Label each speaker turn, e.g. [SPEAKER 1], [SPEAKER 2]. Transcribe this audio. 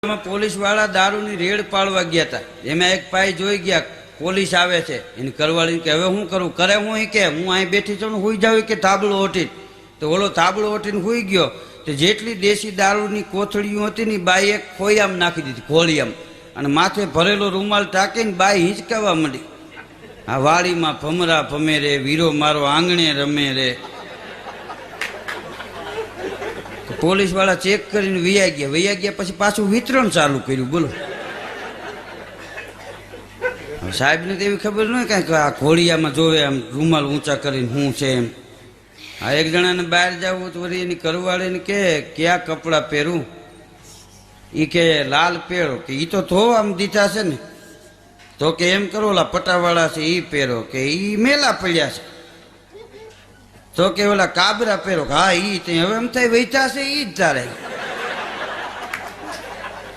[SPEAKER 1] Police વાળા દારૂની red પાડવા ગયા હતા. એમાં એક ભાઈ જોઈ ગયા પોલીસ આવે છે, એની કરવાળી કે હવે હું કરું, કરે હું કે હું અહીં બેઠી છું હુઈ જાવ કે તાબડો ઓઠી. તો ઓલો તાબડો ઓઠીને હુઈ ગયો. તો જેટલી દેશી દારૂની કોથળીઓ હતી ને બાઈ એક ખોયામ નાખી દીધી, ખોળિયામ, અને માથે ભરેલો રૂમાલ ટાંકીને બાઈ હિંચકાવા માંડી. આ વાડીમાં ભમરા ભમે રે, વીરો મારો આંગણે રમે રે. પોલીસ વાળા ચેક કરીને વૈયા ગયા પછી પાછું વિતરણ ચાલુ કર્યું. બોલો, સાહેબ ને તો એવી ખબર ન હોય કે આ ઘોડિયામાં જોવે આમ રૂમાલ ઊંચા કરીને શું છે એમ. આ એક જણાને બહાર જવું તો વળી એની કરવાળીને કે ક્યાં કપડાં પહેરું, એ કે લાલ પહેરો, કે એ તો ધો આમ દીધા છે ને. તો કે એમ કરો ઓલા પટાવાળા છે એ પહેરો, કે એ મેલા પડ્યા છે. તો કે ઓલા કાબરા પહેરો, હા ઈ હવે એમ થાય વૈતા છે ઈ જ તારે.